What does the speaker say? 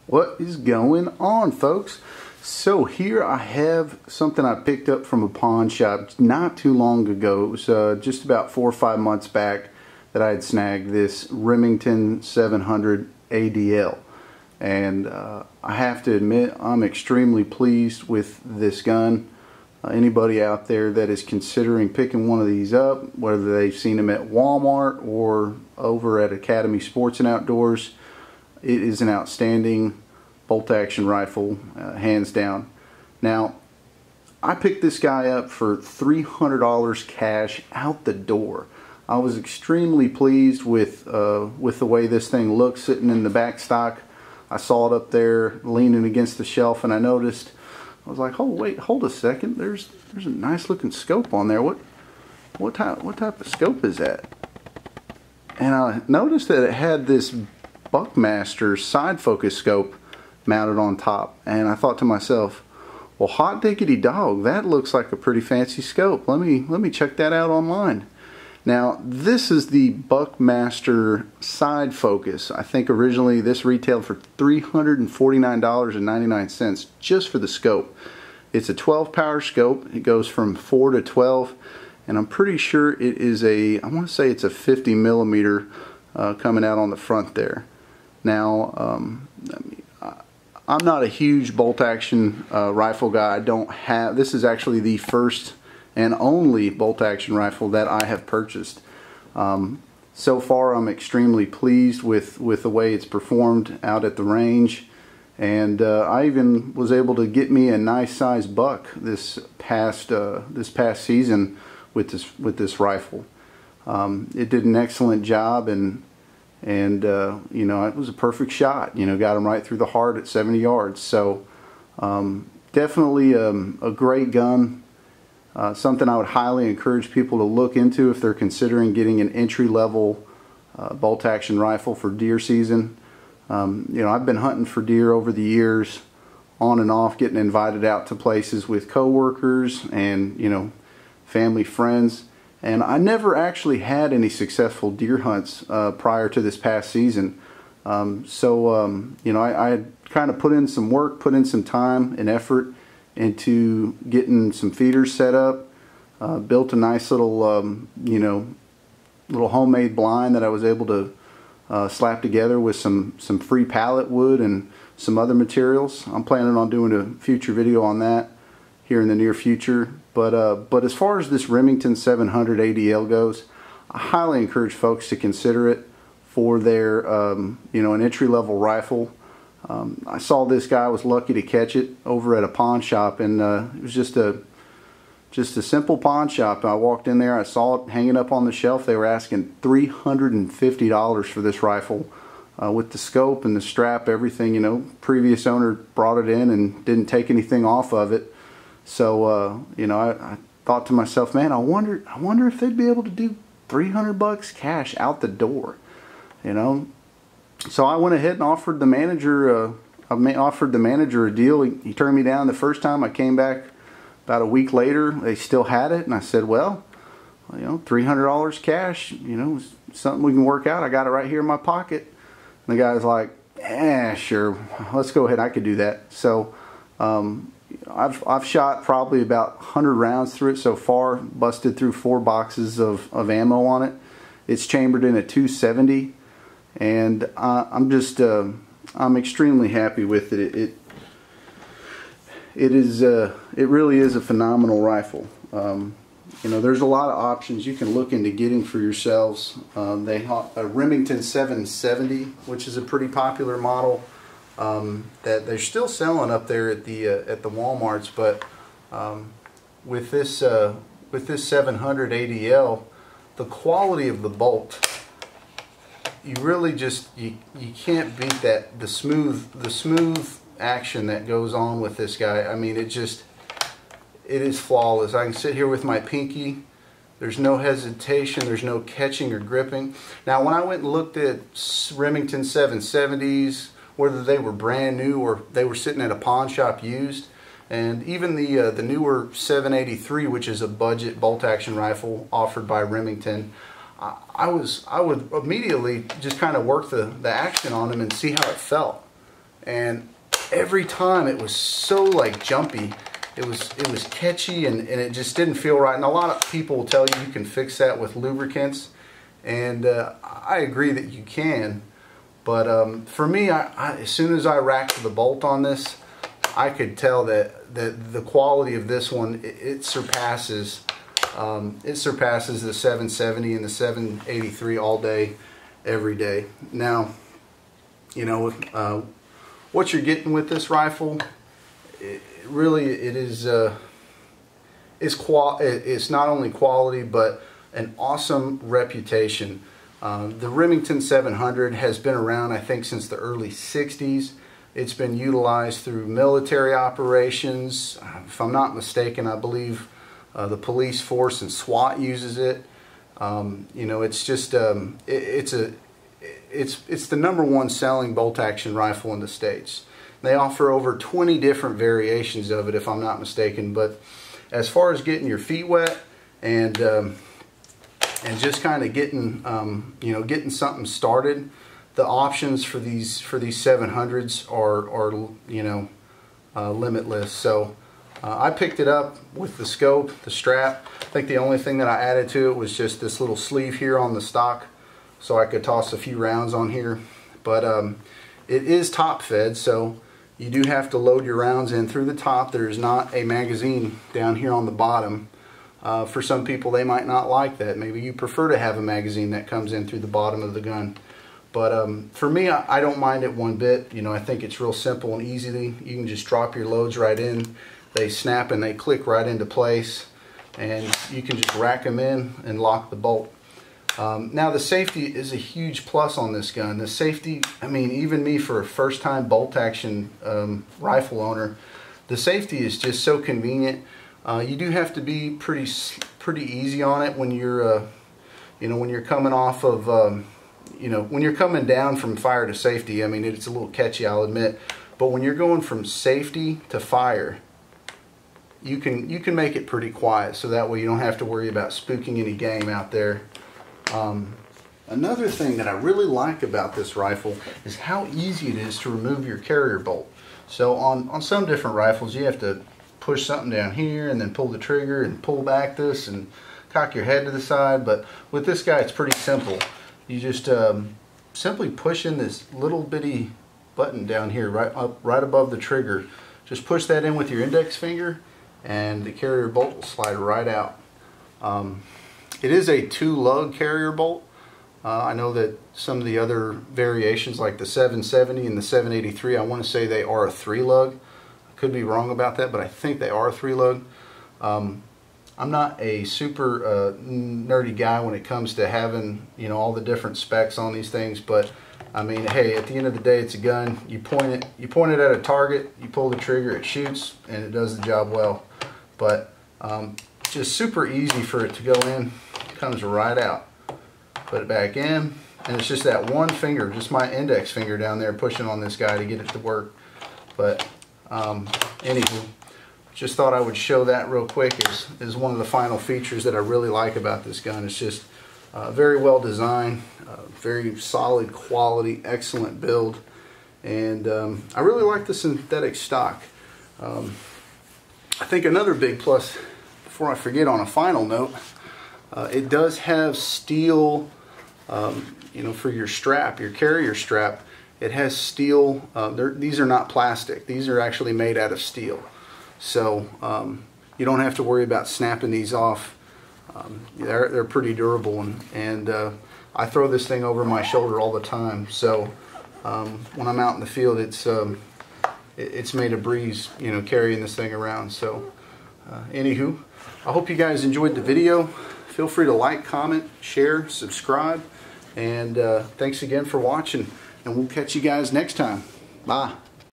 What is going on, folks? So here I have something I picked up from a pawn shop not too long ago. It was just about 4 or 5 months back that I had snagged this Remington 700 ADL. And I have to admit, I'm extremely pleased with this gun. Anybody out there that is considering picking one of these up, whether they've seen them at Walmart or over at Academy Sports and Outdoors, it is an outstanding bolt-action rifle, hands down. Now, I picked this guy up for $300 cash out the door. I was extremely pleased with the way this thing looks sitting in the back stock. I saw it up there leaning against the shelf, and I noticed, I was like, oh wait, hold a second. There's a nice looking scope on there. What type of scope is that? And I noticed that it had this Buckmaster side focus scope mounted on top, and I thought to myself, well, hot diggity dog, that looks like a pretty fancy scope. Let me check that out online. Now, this is the Buckmaster side focus. I think originally this retailed for $349.99 just for the scope. It's a 12 power scope. It goes from 4 to 12, and I'm pretty sure it is I want to say it's a 50 millimeter coming out on the front there. Now, I'm not a huge bolt action rifle guy. This is actually the first and only bolt action rifle that I have purchased. So far I'm extremely pleased with the way it's performed out at the range, and I even was able to get me a nice size buck this past season with this rifle. It did an excellent job, and you know, it was a perfect shot. You know, got him right through the heart at 70 yards. So definitely a great gun. Something I would highly encourage people to look into if they're considering getting an entry-level bolt-action rifle for deer season. You know, I've been hunting for deer over the years, on and off, getting invited out to places with coworkers and, you know, family, friends. And I never actually had any successful deer hunts prior to this past season. You know, I had kind of put in some work, put in some time and effort into getting some feeders set up, built a nice little, you know, little homemade blind that I was able to slap together with some free pallet wood and some other materials. I'm planning on doing a future video on that here in the near future. But as far as this Remington 700 ADL goes, I highly encourage folks to consider it for their, you know, an entry-level rifle. I saw this guy, was lucky to catch it over at a pawn shop, and it was just a simple pawn shop. I walked in there, I saw it hanging up on the shelf. They were asking $350 for this rifle with the scope and the strap, everything. You know, previous owner brought it in and didn't take anything off of it. So you know, I thought to myself, man, I wonder if they'd be able to do $300 cash out the door, you know. So I went ahead and offered the manager a deal. He turned me down the first time. I came back about a week later. They still had it, and I said, well, you know, $300 cash, you know, something we can work out. I got it right here in my pocket. And the guy's like, sure, let's go ahead. I could do that. So I've shot probably about 100 rounds through it so far. Busted through 4 boxes of ammo on it. It's chambered in a 270. And I'm extremely happy with it. It really is a phenomenal rifle. You know, there's a lot of options you can look into getting for yourselves. They have a Remington 770, which is a pretty popular model that they're still selling up there at the Walmarts. But with this 700 ADL, the quality of the bolt, you really just you can't beat that. The smooth action that goes on with this guy. I mean, it is flawless. I can sit here with my pinky. There's no hesitation. There's no catching or gripping. Now, when I went and looked at Remington 770s, whether they were brand new or they were sitting at a pawn shop used, and even the newer 783, which is a budget bolt action rifle offered by Remington, I would immediately just kind of work the action on them and see how it felt. and every time it was so like jumpy. It was catchy, and it just didn't feel right. And a lot of people will tell you can fix that with lubricants, and I agree that you can. But for me, as soon as I racked the bolt on this, I could tell that the quality of this one, it surpasses the 770 and the 783 all day, every day. Now, you know, what you're getting with this rifle, it's not only quality but an awesome reputation. The Remington 700 has been around, I think, since the early 60s. It's been utilized through military operations. If I'm not mistaken, I believe the police force and SWAT uses it. You know, it's just it's the #1 selling bolt action rifle in the States. They offer over 20 different variations of it, if I'm not mistaken. But as far as getting your feet wet and just kind of getting you know, getting something started, the options for these 700s are you know, limitless. So I picked it up with the scope, the strap. I think the only thing that I added to it was just this little sleeve here on the stock, so I could toss a few rounds on here. But it is top fed, so you do have to load your rounds in through the top. There's not a magazine down here on the bottom. For some people, they might not like that. Maybe you prefer to have a magazine that comes in through the bottom of the gun. But for me, I don't mind it one bit. You know, I think it's real simple and easy. You can just drop your loads right in. They snap and they click right into place, and you can just rack them in and lock the bolt. Now the safety is a huge plus on this gun. The safety, I mean, even me, for a first-time bolt action rifle owner, the safety is just so convenient. You do have to be pretty easy on it when you're you know, when you're coming off of you know, when you're coming down from fire to safety. I mean, it's a little catchy, I'll admit, but when you're going from safety to fire, you can make it pretty quiet, so that way you don't have to worry about spooking any game out there. Another thing that I really like about this rifle is how easy it is to remove your carrier bolt. So on some different rifles, you have to push something down here and then pull the trigger and pull back this and cock your head to the side. But with this guy, it's pretty simple. You just simply push in this little bitty button down here, right above the trigger. Just push that in with your index finger, and the carrier bolt will slide right out. It is a 2-lug carrier bolt. I know that some of the other variations, like the 770 and the 783, I want to say they are a 3-lug. I could be wrong about that, but I think they are a 3-lug. I'm not a super nerdy guy when it comes to having, you know, all the different specs on these things, but I mean, hey, at the end of the day, it's a gun. You point it at a target, you pull the trigger, it shoots, and it does the job well. But just super easy for it to go in. It comes right out. Put it back in, and it's just that one finger, just my index finger down there, pushing on this guy to get it to work. But anywho, just thought I would show that real quick as one of the final features that I really like about this gun. It's just very well designed, very solid quality, excellent build, and I really like the synthetic stock. I think another big plus, before I forget, on a final note, it does have steel, you know, for your strap, your carrier strap. It has steel. These are not plastic. These are actually made out of steel. So you don't have to worry about snapping these off. They're pretty durable, and I throw this thing over my shoulder all the time. So when I'm out in the field, it's made a breeze, you know, carrying this thing around. So anywho, I hope you guys enjoyed the video. Feel free to like, comment, share, subscribe, and thanks again for watching, and we'll catch you guys next time. Bye.